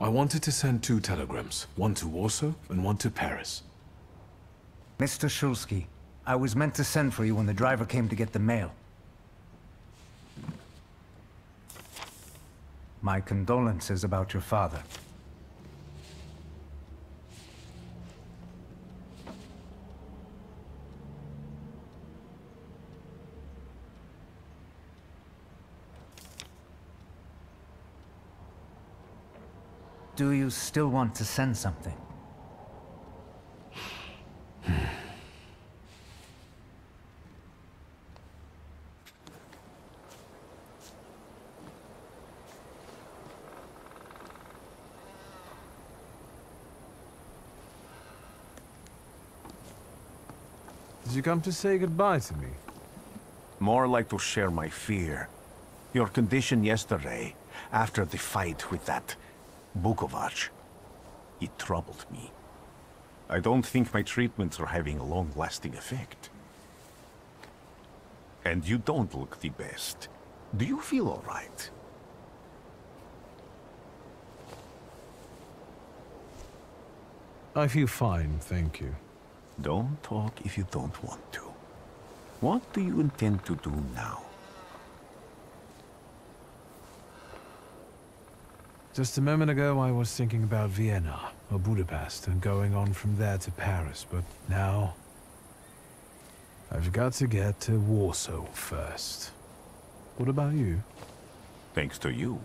I wanted to send 2 telegrams, one to Warsaw and one to Paris. Mr. Szulski, I was meant to send for you when the driver came to get the mail. My condolences about your father. Do you still want to send something? Did you come to say goodbye to me? More like to share my fear. Your condition yesterday, after the fight with that Bukovac, it troubled me. I don't think my treatments are having a long-lasting effect. And you don't look the best. Do you feel all right? I feel fine, thank you. Don't talk if you don't want to. What do you intend to do now? Just a moment ago, I was thinking about Vienna or Budapest and going on from there to Paris, but now I've got to get to Warsaw first. What about you? Thanks to you,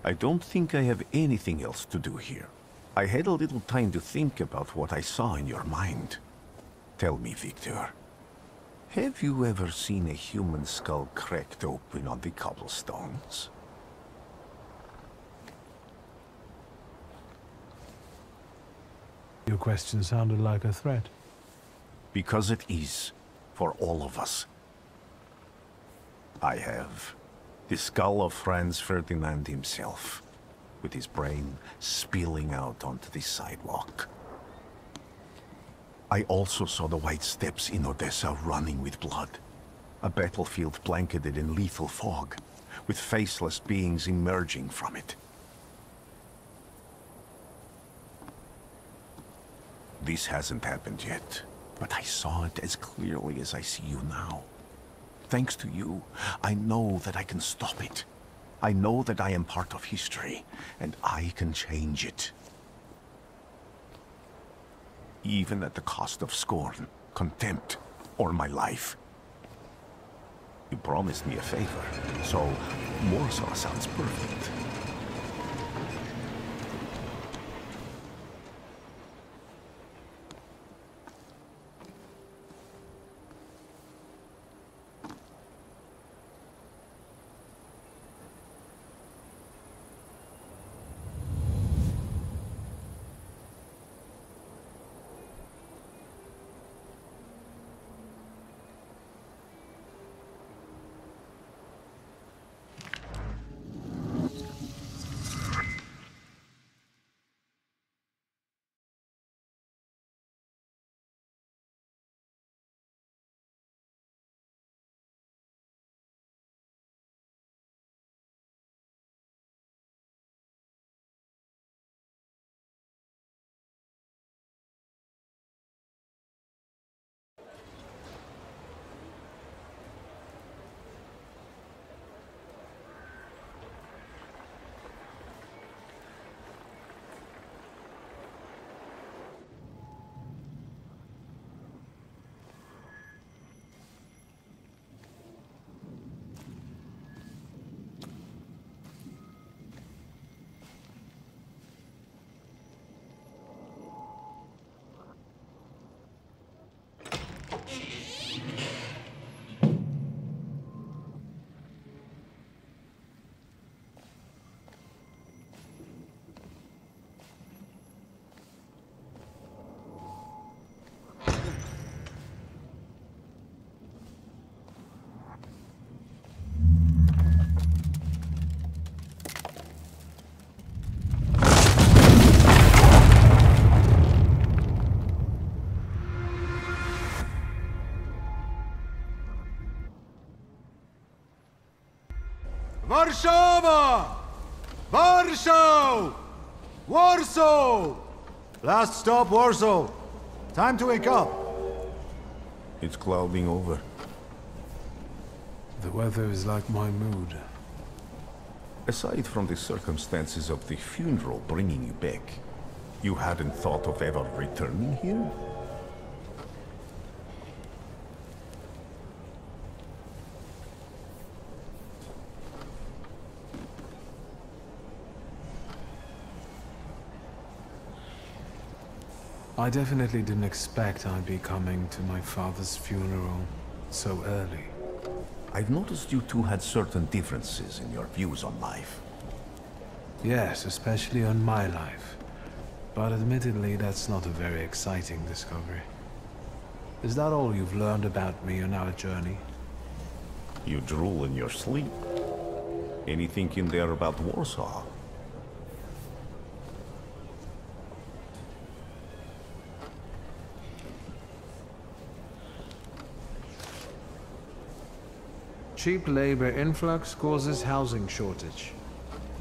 I don't think I have anything else to do here. I had a little time to think about what I saw in your mind. Tell me, Wiktor, have you ever seen a human skull cracked open on the cobblestones? Your question sounded like a threat. Because it is, for all of us. I have the skull of Franz Ferdinand himself, with his brain spilling out onto the sidewalk. I also saw the white steps in Odessa running with blood. A battlefield blanketed in lethal fog, with faceless beings emerging from it. This hasn't happened yet, but I saw it as clearly as I see you now. Thanks to you, I know that I can stop it. I know that I am part of history, and I can change it. Even at the cost of scorn, contempt, or my life. You promised me a favor, so Warsaw sounds perfect. Warszawa! Warsaw! Warsaw! Last stop, Warsaw. Time to wake up. It's clouding over. The weather is like my mood. Aside from the circumstances of the funeral bringing you back, you hadn't thought of ever returning here? I definitely didn't expect I'd be coming to my father's funeral so early. I've noticed you two had certain differences in your views on life. Yes, especially on my life. But admittedly, that's not a very exciting discovery. Is that all you've learned about me on our journey? You drool in your sleep. Anything in there about Warsaw? Cheap labor influx causes housing shortage.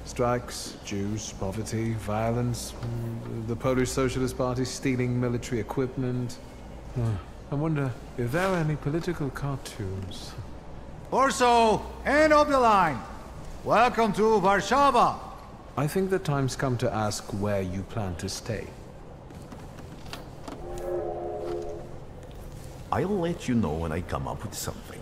Strikes, Jews, poverty, violence, the Polish Socialist Party stealing military equipment. I wonder if there are any political cartoons. Warsaw, end of the line. Welcome to Warsaw. I think the time's come to ask where you plan to stay. I'll let you know when I come up with something.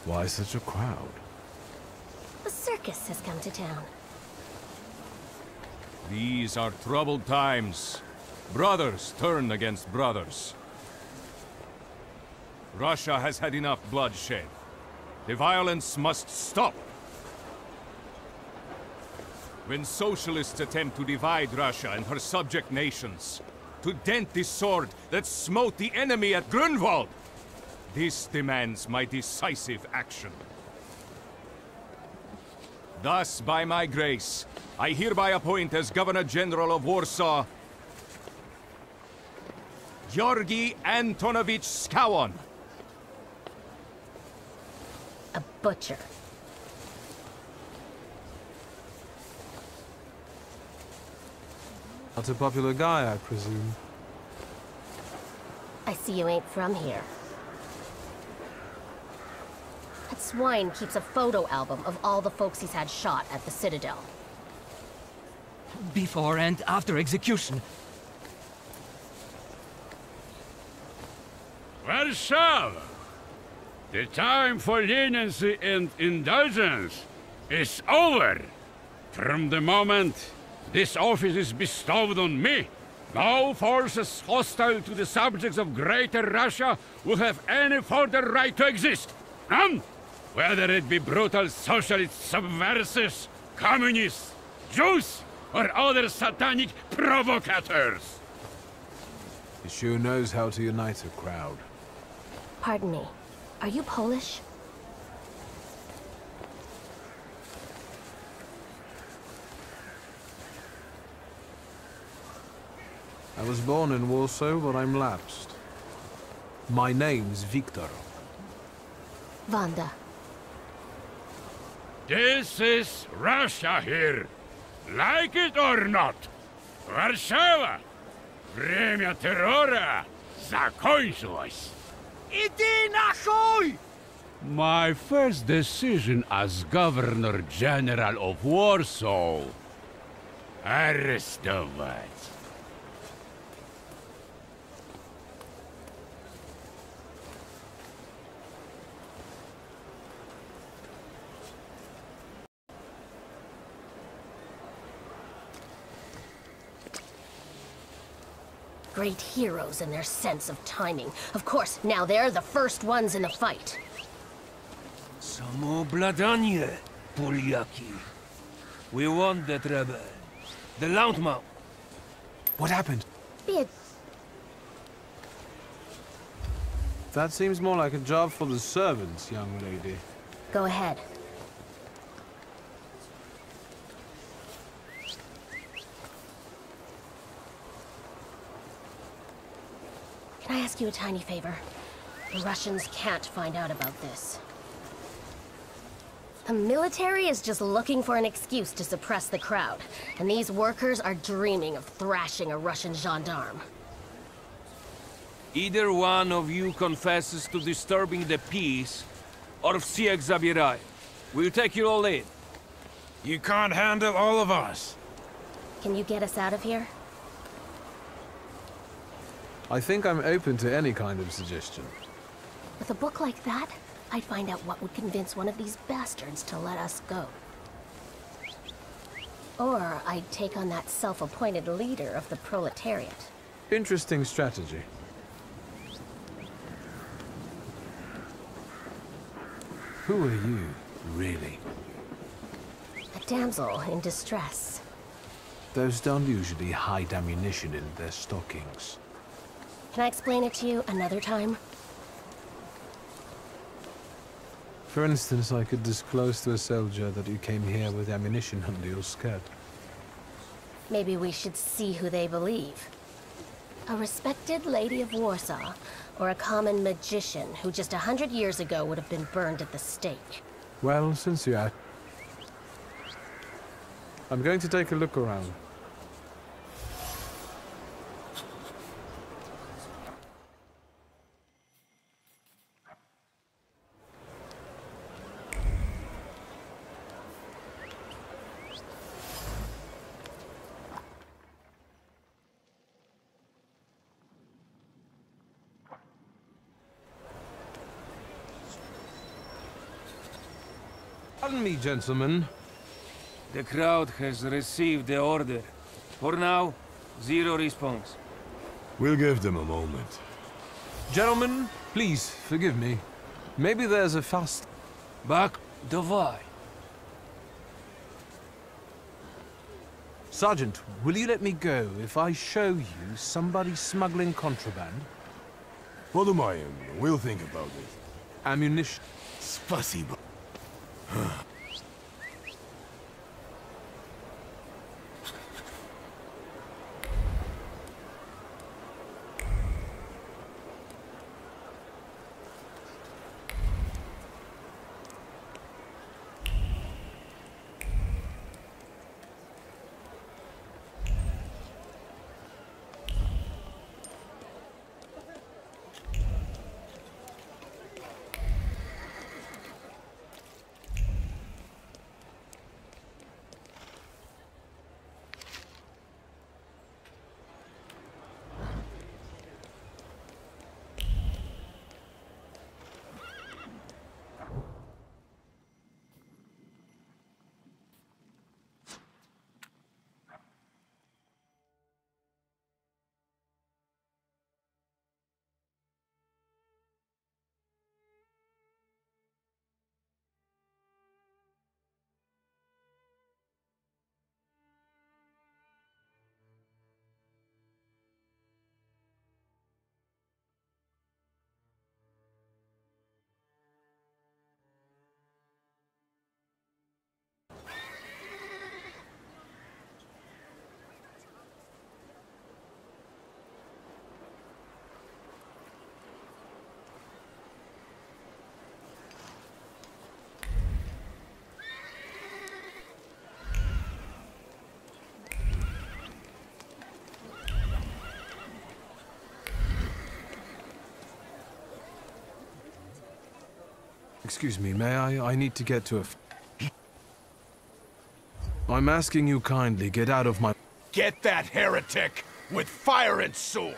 Why such a crowd? A circus has come to town. These are troubled times. Brothers turn against brothers. Russia has had enough bloodshed. The violence must stop. when socialists attempt to divide Russia and her subject nations, to dent the sword that smote the enemy at Grunwald. This demands my decisive action. Thus, by my grace, I hereby appoint as Governor-General of Warsaw, Georgi Antonovich Skowon. A butcher. Not a popular guy, I presume. I see you ain't from here. That swine keeps a photo album of all the folks he's had shot at the Citadel. Before and after execution. Warsaw! The time for leniency and indulgence is over. From the moment this office is bestowed on me, no forces hostile to the subjects of Greater Russia will have any further right to exist. None! Whether it be brutal socialist subversives, communists, Jews, or other satanic provocators. He sure knows how to unite a crowd. Pardon me. Are you Polish? I was born in Warsaw, but I'm lapsed. My name's Wiktor. Wanda. This is Russia here. Like it or not. Warszawa! Время террора закончилось. Иди нахуй! My first decision as Governor-General of Warsaw. Arrestować. Great heroes in their sense of timing. Of course, now they're the first ones in the fight. Samoobladanie, Polyaki. We want that rebel. The Loudmouth. What happened? Be it. That seems more like a job for the servants, young lady. Go ahead. Can I ask you a tiny favor? The Russians can't find out about this. The military is just looking for an excuse to suppress the crowd, and these workers are dreaming of thrashing a Russian gendarme. Either one of you confesses to disturbing the peace, or всех забирай. We'll take you all in. You can't handle all of us. Can you get us out of here? I think I'm open to any kind of suggestion. With a book like that, I'd find out what would convince one of these bastards to let us go. Or I'd take on that self-appointed leader of the proletariat. Interesting strategy. Who are you, really? A damsel in distress. Those don't usually hide ammunition in their stockings. Can I explain it to you another time? For instance, I could disclose to a soldier that you came here with ammunition under your skirt. Maybe we should see who they believe. A respected lady of Warsaw, or a common magician who just 100 years ago would have been burned at the stake. Well, since you're out, I'm going to take a look around. Pardon me, gentlemen. The crowd has received the order. For now, zero response. We'll give them a moment. Gentlemen, please, forgive me. Maybe there's a fast... Back, давай. Sergeant, will you let me go if I show you somebody smuggling contraband? Подумаем, we'll think about it. Ammunition. Спасибо. Excuse me, may I? I need to get to a... I'm asking you kindly, get out of my... Get that heretic with fire and sword!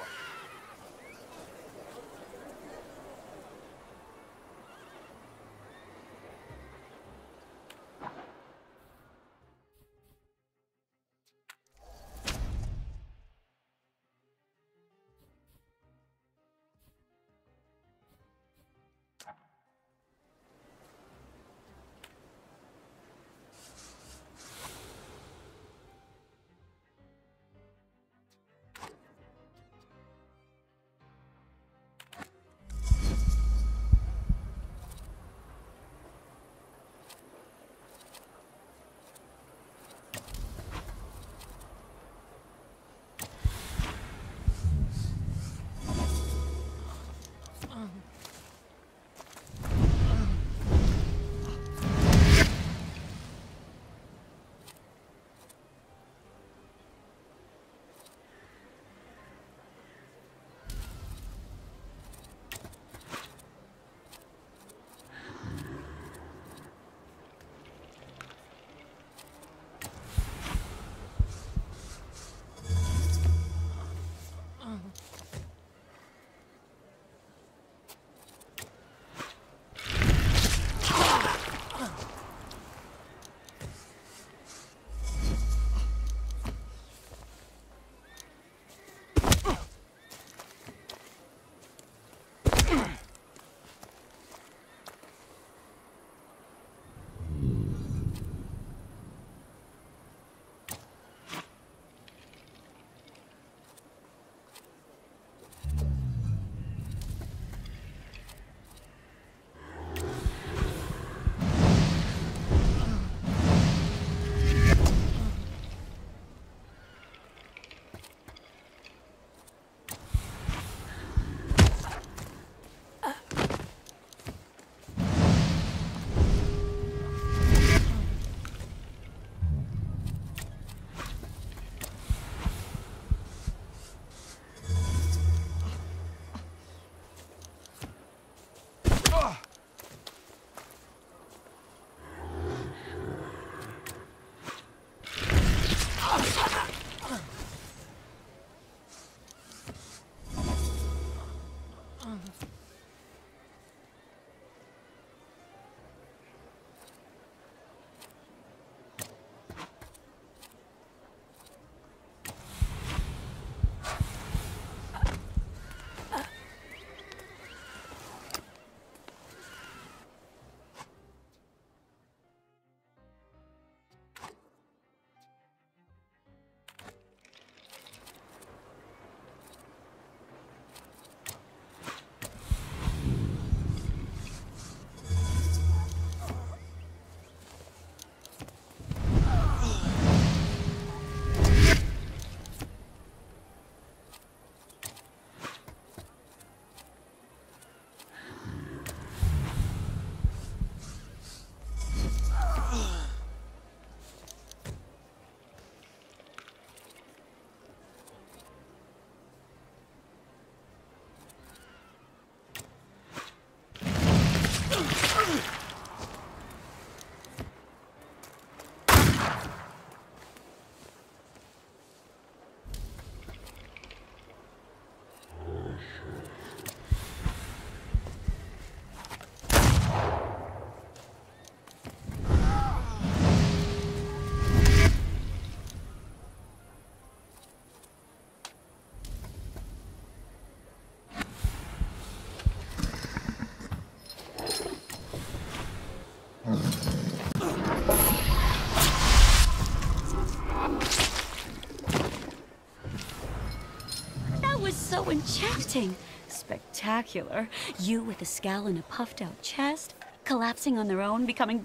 so enchanting. Spectacular. You with a scowl and a puffed-out chest, collapsing on their own, becoming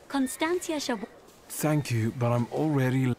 Constantia Shab... Thank you, but I'm already...